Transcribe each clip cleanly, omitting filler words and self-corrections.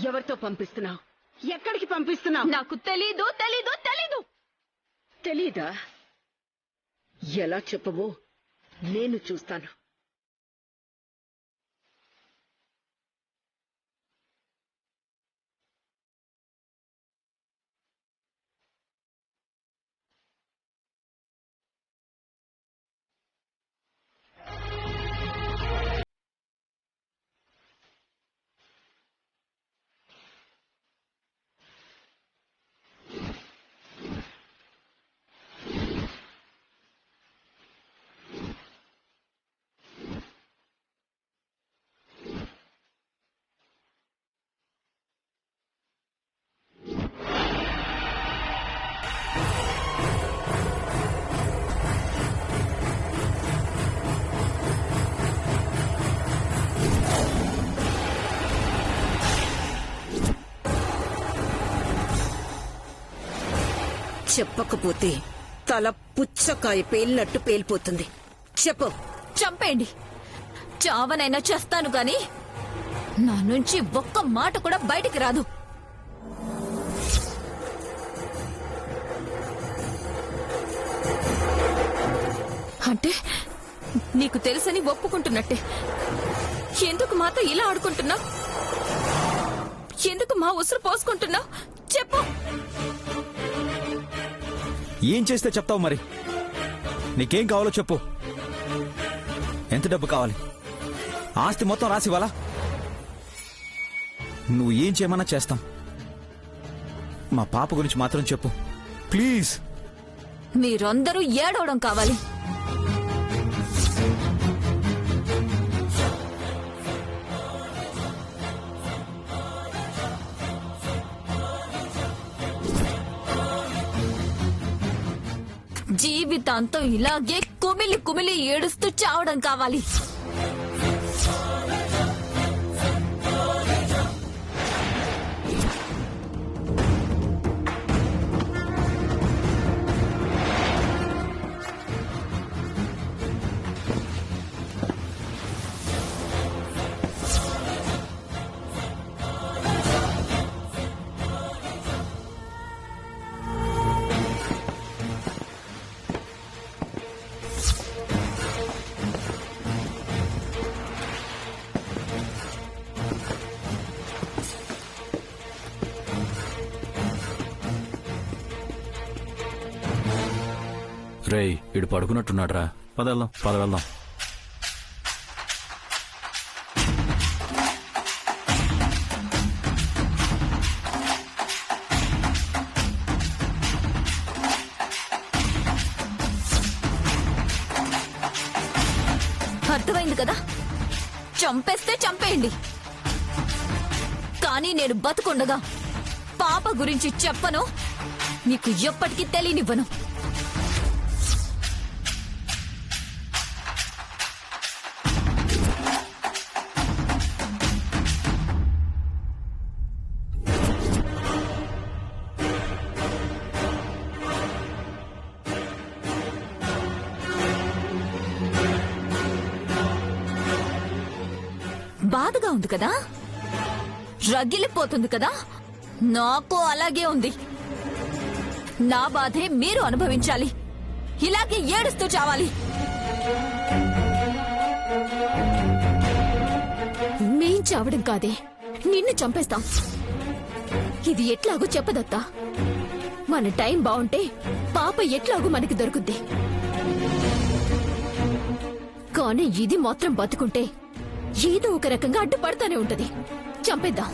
ఎవరితో పంపిస్తున్నావు? ఎక్కడికి పంపిస్తున్నావు? నాకు తెలీదు తెలీదు తెలీదు. తెలీదా? ఎలా చెప్పవో నేను చూస్తాను. చెప్పకపోతే తల పుచ్చకాయ పేలినట్టు పేలిపోతుంది. చెప్పు. చంపేయండి, చావనైనా చేస్తాను గాని నా నుంచి ఒక్క మాట కూడా బయటికి రాదు. అంటే నీకు తెలుసని ఒప్పుకుంటున్నట్టే. ఎందుకు మాతో ఇలా ఆడుకుంటున్నావు? ఎందుకు మా ఉసురు పోసుకుంటున్నావు? చెప్పు. ఏం చేస్తే చెప్తావు? మరి నీకేం కావాలో చెప్పు. ఎంత డబ్బు కావాలి? ఆస్తి మొత్తం రాసివ్వాలా? నువ్వు ఏం చేయమన్నా చేస్తాం. మా పాప గురించి మాత్రం చెప్పు ప్లీజ్. మీరందరూ ఏడవడం కావాలి. జీవితాంతం ఇలాగే కుమిలి కుమిలి ఏడుస్తూ చావడం కావాలి. రేయ్, ఇడు పడుకున్నట్టున్నాడ్రా. పదవెళ్దాం పదవెళ్దాం. అర్థమైంది కదా? చంపేస్తే చంపేయండి, కానీ నేను బతుకుండగా పాప గురించి చెప్పను, నీకు ఎప్పటికీ తెలియనివ్వను. బాధగా ఉంది కదా? రగిలిపోతుంది కదా? నాకు అలాగే ఉంది. నా బాధే మీరు అనుభవించాలి. ఇలాగే ఏడుస్తూ చావాలి. మేం చావడం కాదే, నిన్ను చంపేస్తాం. ఇది ఎట్లాగో చెప్పదత్తా. మన టైం బాగుంటే పాప ఎట్లాగో మనకి దొరుకుద్ది. కానీ ఇది మాత్రం బతుకుంటే ఏదో ఒక రకంగా అడ్డుపడతానే ఉంటది. చంపేద్దాం.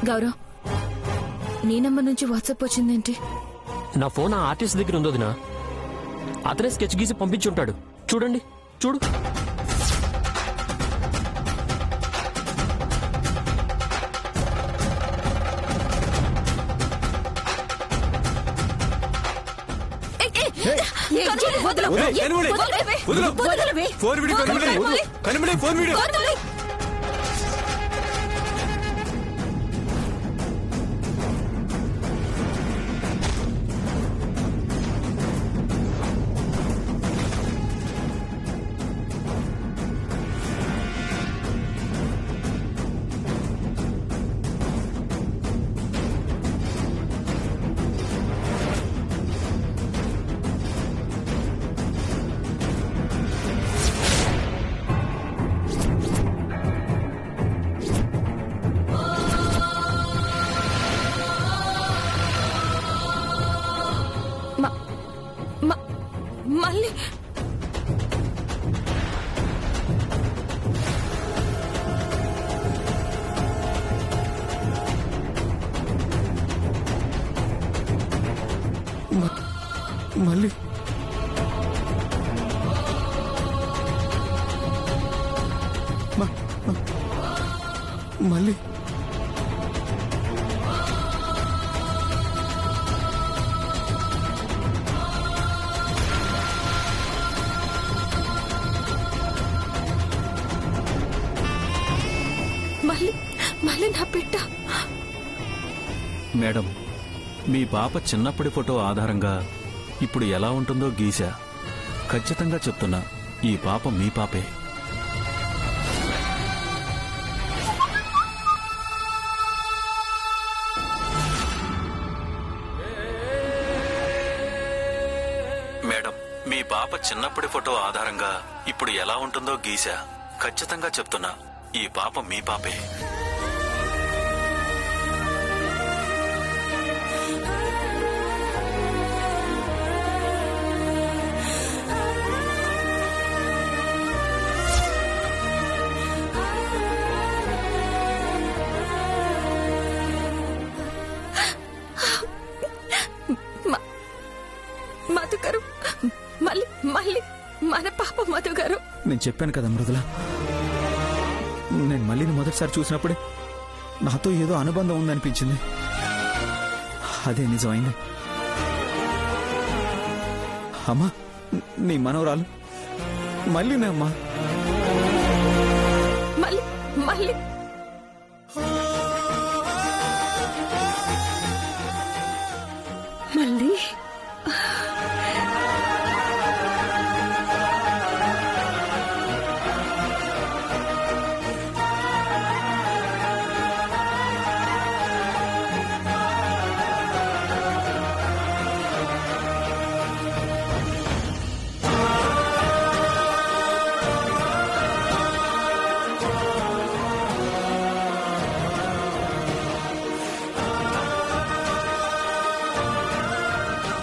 గౌరవ్, నీ నంబర్ నుంచి వాట్సాప్ వచ్చిందేంటి? నా ఫోన్ ఆ ఆర్టిస్ట్ దగ్గర ఉందో దినా. అతనే స్కెచ్ గీసి పంపించుంటాడు. చూడండి, చూడు. వదలు. వదిలేయ్, కనిమొళి. వదలవే. వదలు. వదలవే. Phone video Kanimozhi. Kanimozhi. Kanimozhi, phone video. వదలవే. మళ్ళీ మళ్ళీ మళ్ళీ మళ్ళీ నా బిడ్డ. మేడం, మీ పాప చిన్నప్పటి ఫోటో ఆధారంగా ఇప్పుడు ఎలా ఉంటుందో గీశా. ఖచ్చితంగా చెప్తున్నా, ఈ పాప మీ పాపే. మేడం, మీ పాప చిన్నప్పటి ఫోటో ఆధారంగా ఇప్పుడు ఎలా ఉంటుందో గీశా. ఖచ్చితంగా చెప్తున్నా, ఈ పాప మీ పాపే. మధు గారు, మళ్ళీ మళ్ళీ మన పాప మధు గారు. నేను చెప్పాను కదా మృదుల, నేను మళ్ళీని మొదటిసారి చూసినప్పుడే నాతో ఏదో అనుబంధం ఉందనిపించింది. అదే నిజమైంది. అమ్మా, నీ మనవరాలు మళ్ళీనే అమ్మా. మళ్ళీ మళ్ళీ మళ్ళీ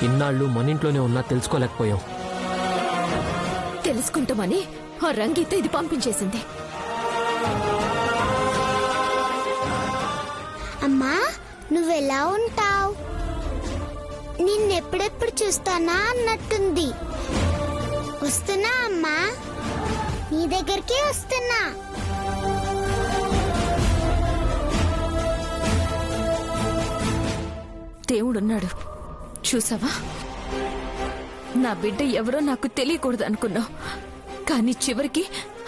ఇన్నాళ్ళు మన ఇంట్లోనే ఉన్నా తెలుసుకోలేకపోయాం. తెలుసుకుంటామని ఆ రంగీత ఇది పంపించేసింది. అమ్మా, నువ్వెలా ఉంటావు? నిన్నెప్పుడెప్పుడు చూస్తానా అన్నట్టుంది. వస్తున్నా అమ్మా, నీ దగ్గరికి వస్తున్నా. దేవుడున్నాడు చూసావా? నా బిడ్డ ఎవరో నాకు తెలియకూడదు అనుకున్నావు, కానీ చివరికి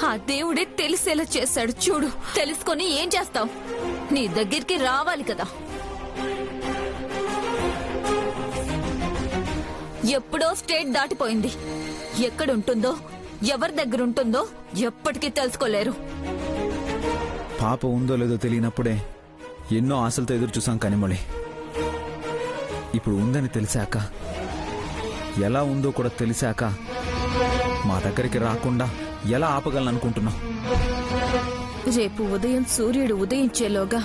ఆ దేవుడే తెలిసేలా చేశాడు. చూడు, తెలుసుకొని ఏం చేస్తావు? నీ దగ్గరికి రావాలి కదా. ఎప్పుడో స్టేట్ దాటిపోయింది. ఎక్కడుంటుందో, ఎవరి దగ్గర ఉంటుందో ఎప్పటికీ తెలుసుకోలేరు. పాప ఉందో లేదో తెలియనప్పుడే ఎన్నో ఆశలతో ఎదురు చూసాం కనిమొళి. ఇప్పుడు ఉందని తెలిసాక, ఎలా ఉందో కూడా తెలిసాక మా దగ్గరికి రాకుండా ఎలా ఆపగలను అనుకుంటున్నావు? రేపు ఉదయం సూర్యుడు ఉదయించేలోగా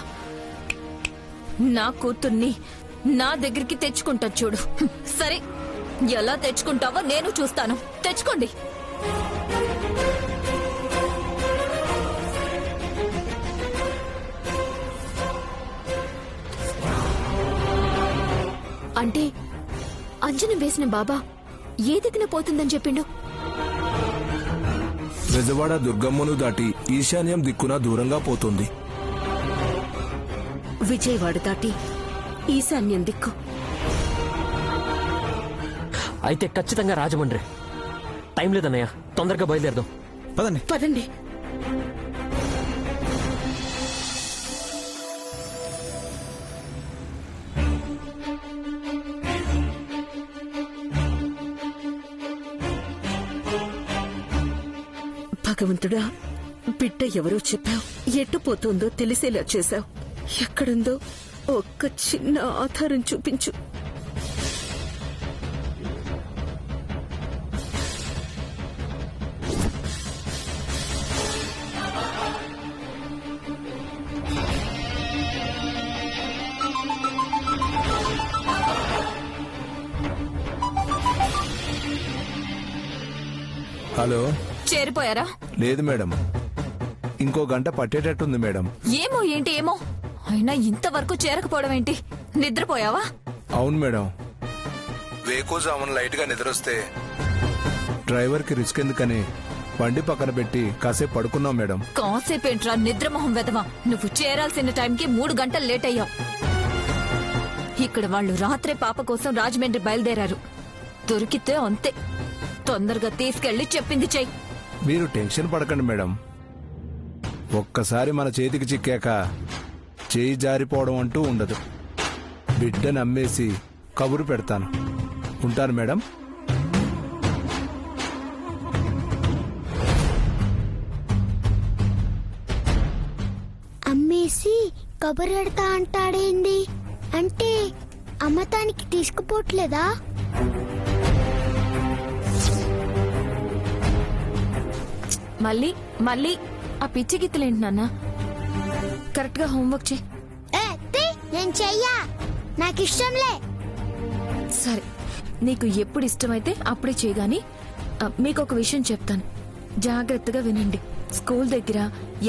నా కూతుర్ని నా దగ్గరికి తెచ్చుకుంటా చూడు. సరే, ఎలా తెచ్చుకుంటావో నేను చూస్తాను. తెచ్చుకోండి. అంటే అంజనం వేసిన బాబా ఏ దిక్కున పోతుందని చెప్పిండు? బెజవాడ దుర్గమ్మను దాటి ఈశాన్యం దిక్కున దూరంగా పోతుంది. విజయవాడ దాటి ఈశాన్యం దిక్కు. అయితే ఖచ్చితంగా రాజమండ్రి. టైం లేదన్నయ్య, తొందరగా బయలుదేరదాం. పదండి. పదండి. భగవంతుడా, బిడ్డ ఎవరో చెప్పావు, ఎటు పోతుందో తెలిసేలా చేశావు. ఎక్కడుందో ఒక్క చిన్న ఆధారం చూపించు. హలో. చేరిపోయారా? లేదు మేడం, ఇంకో గంట పట్టేటట్టుంది మేడం. ఏమో ఏంటి ఏమో, అయినా ఇంతవరకు చేరకపోవడం ఏంటి? నిద్రపోయావా? అవును మేడం, వేకోజామున లైట్ గా నిద్రొస్తే డ్రైవర్ కి రిస్క్ ఎందుకని బండి పక్కన పెట్టి కాసేపు పడుకున్నాం మేడం. కాసేపేంట్రా నిద్రమొహం వెదవా, నువ్వు చేరాల్సిన టైంకి 3 గంటలు లేట్ అయ్యావు. ఇక్కడ వాళ్ళు రాత్రే పాప కోసం రాజమండ్రి బయలుదేరారు. దొరికితే అంతే, తొందరగా తీసుకెళ్లి చెప్పింది చెయ్యి. మీరు టెన్షన్ పడకండి మేడం, ఒక్కసారి మన చేతికి చిక్కాక చేయి జారిపోవడం అంటూ ఉండదు. బిడ్డను అమ్మేసి కబురు పెడతాను. ఉంటాను మేడం. అమ్మేసి కబురెడతా అంటాడేంది? అంటే అమ్మతానికి తీసుకుపోవట్లేదా? మళ్ళీ మళ్ళీ ఆ పిచ్చి గీతలేంటి నాన్న? కరెక్ట్ గా హోంవర్క్ చేయి. నేను చెయ్యా, నాకిష్టంలే. సరే, నీకు ఎప్పుడు ఇష్టమైతే అప్పుడే చేయగాని. మీకు ఒక విషయం చెప్తాను, జాగ్రత్తగా వినండి. స్కూల్ దగ్గర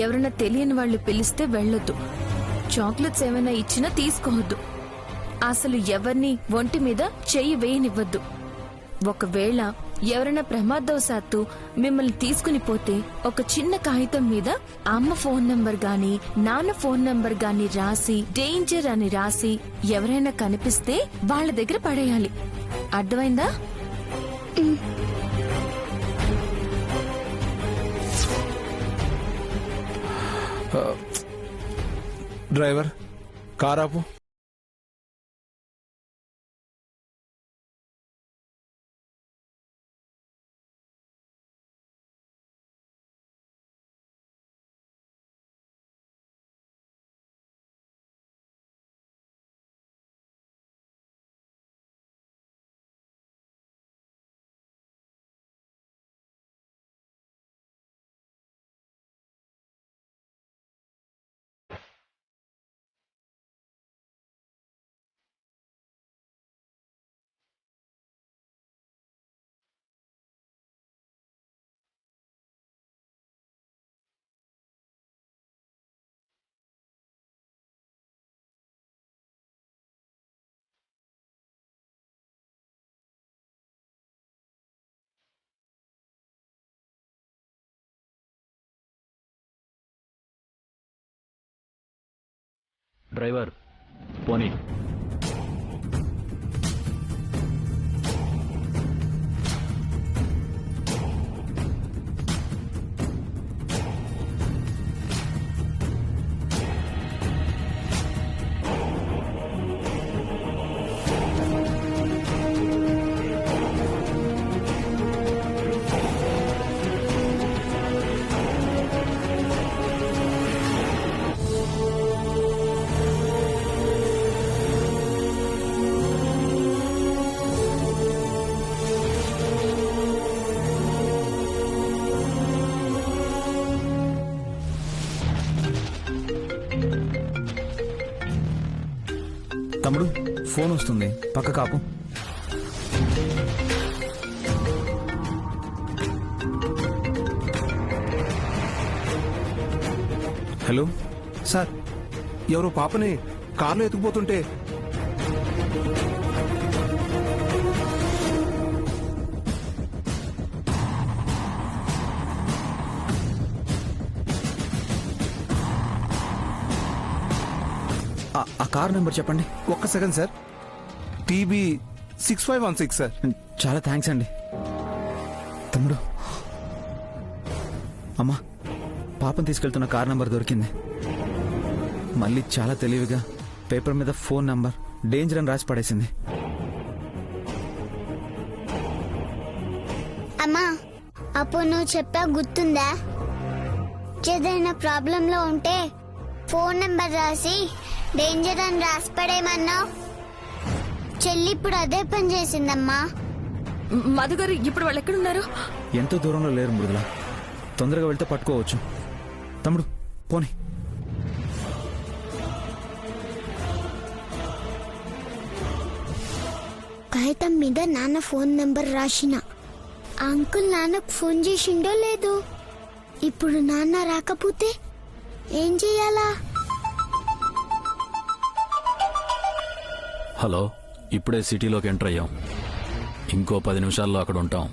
ఎవరైనా తెలియని వాళ్ళు పిలిస్తే వెళ్ళొద్దు. చాక్లెట్స్ ఏమైనా ఇచ్చినా తీసుకోవద్దు. అసలు ఎవరిని ఒంటి మీద చెయ్యి వేయనివ్వద్దు. ఒకవేళ ఎవరైనా ప్రమాదవశాత్తు మిమ్మల్ని తీసుకుని పోతే ఒక చిన్న కాగితం మీద అమ్మ ఫోన్ నంబర్ గాని నాన్న ఫోన్ నంబర్ గాని రాసి డేంజర్ అని రాసి ఎవరైనా కనిపిస్తే వాళ్ళ దగ్గర పడేయాలి. అర్థమైందా? డ్రైవర్, కారాపు. డ్రైవర్ పోనీ. తమ్ముడు, ఫోన్ వస్తుంది, పక్క కాపు. హలో సార్, ఎవరో పాపని కార్లో ఎత్తుకుపోతుంటే ఆ కార్ నెంబర్ చెప్పండి. ఒక్క సెకండ్ సార్. TB 6516 sir. చాలా థ్యాంక్స్ అండి. తమ్ముడు, అమ్మా, పాపం తీసుకెళ్తున్న కార్ నంబర్ దొరికింది. మళ్ళీ చాలా తెలివిగా పేపర్ మీద ఫోన్ నంబర్ డేంజర్ అని రాసి పడేసింది. అమ్మా, అప్పుడు నువ్వు చెప్పా గుర్తుందా? ఏదైనా ప్రాబ్లంలో ఉంటే ఫోన్ నెంబర్ రాసి డేంజర్ అని రాసి పడేయమన్నావు. చెల్లి ఇప్పుడు అదే పని చేసిందమ్మా. మధు గారు, ఇప్పుడు వాళ్ళు ఎక్కడున్నారు? ఎంతో దూరంలో లేరు మృదుల. తొందరగా వెళ్తే పట్టుకోవచ్చు. తమ్ముడు పోనీ. కాగితం మీద నాన్న ఫోన్ నెంబర్ రాసిన. అంకుల్ నాన్నకు ఫోన్ చేసిండో లేదు. ఇప్పుడు నాన్న రాకపోతే ఏం చెయ్యాలా? హలో, ఇప్పుడే సిటీలోకి ఎంటర్ అయ్యాం. ఇంకో 10 నిమిషాల్లో అక్కడ ఉంటాం.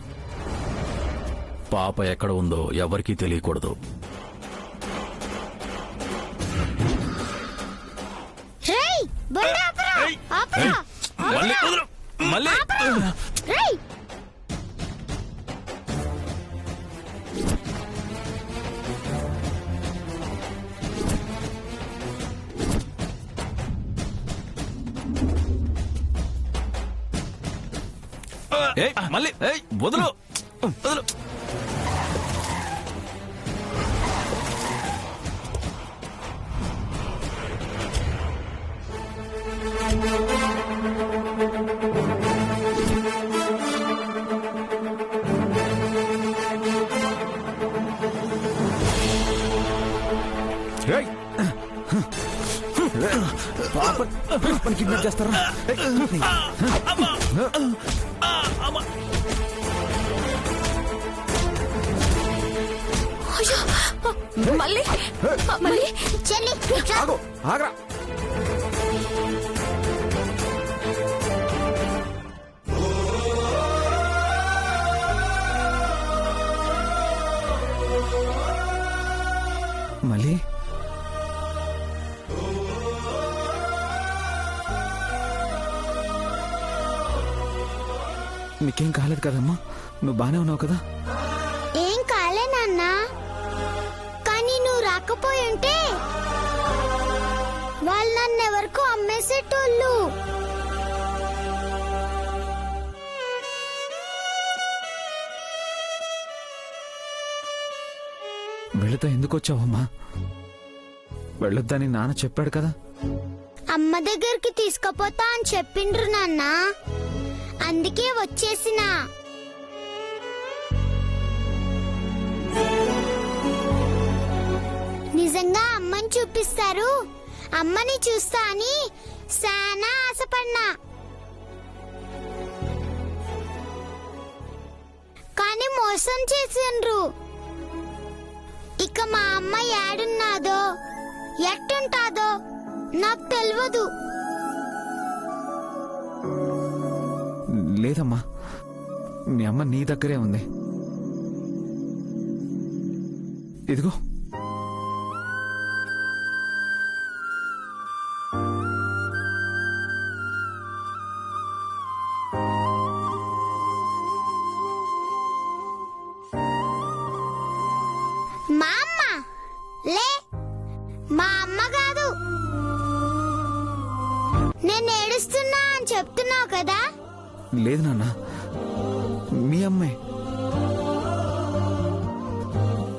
పాప ఎక్కడ ఉందో ఎవరికీ తెలియకూడదు. రేయ్, బండి ఆపరా, ఆపరా, మళ్ళీ రేయ్. మళ్ళీ వదులు వదులు. పాపని కిడ్నాప్ చేస్తారా? మళ్ళీ మళ్ళీ చెల్లి, ఇట్రా. ఆగు, ఆగరా. మళ్ళీ నీకేం కాలేదు కదమ్మా? నువ్వు బానే ఉన్నావు కదా? ఏం కాలే నాన్న, కానీ నువ్వు రాకపోయి ఉంటే వాళ్ళు నన్నెవరికో అమ్మేసేటోళ్ళు. వెళుతా ఎందుకు వచ్చావమ్మా? వెళ్ళొద్దని నాన్న చెప్పాడు కదా. అమ్మ దగ్గరికి తీసుకుపోతా అని చెప్పిండ్రు నాన్న, అందుకే వచ్చేసినా. నిజంగా అమ్మని చూపిస్తారు, అమ్మని చూస్తా అని సానా ఆశపడినా. కానీ మోసం చేసిండ్రు. ఇక మా అమ్మ ఏడున్నాదో ఎట్టుంటాదో నాకు తెలియదు. లేదమ్మా, మీ అమ్మ నీ దగ్గరే ఉంది. ఇదిగో. మా అమ్మ లే, మా అమ్మ కాదు. నేను ఏడుస్తున్నా అని చెప్తున్నావు కదా. లేదు నాన్న, మీ అమ్మే.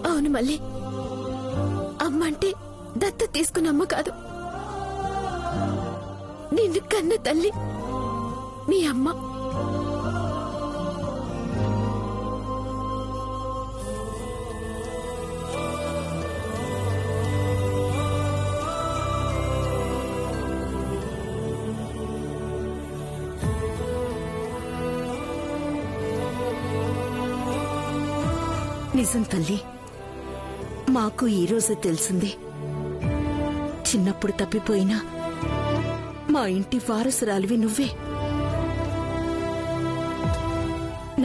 అవును మళ్ళీ, అమ్మ అంటే దత్త తీసుకున్న అమ్మ కాదు, నిన్ను కన్న తల్లి మీ అమ్మ. నిజం తల్లి, మాకు ఈరోజు తెలిసింది. చిన్నప్పుడు తప్పిపోయినా మా ఇంటి వారసురాలివి నువ్వే.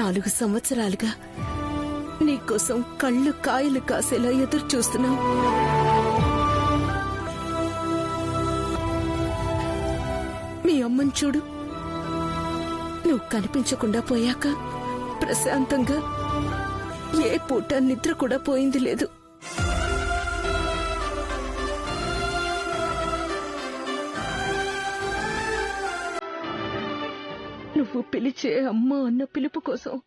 4 సంవత్సరాలుగా నీకోసం కళ్ళు కాయలు కాసేలా ఎదురు చూస్తున్నావు. మీ అమ్మని చూడు, నువ్వు కనిపించకుండా పోయాక ప్రశాంతంగా ఏ పూట నిద్ర కూడా పోయింది లేదు. నువ్వు పిలిచే అమ్మ అన్న పిలుపు కోసం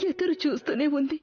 ఎదురు చూస్తూనే ఉంది.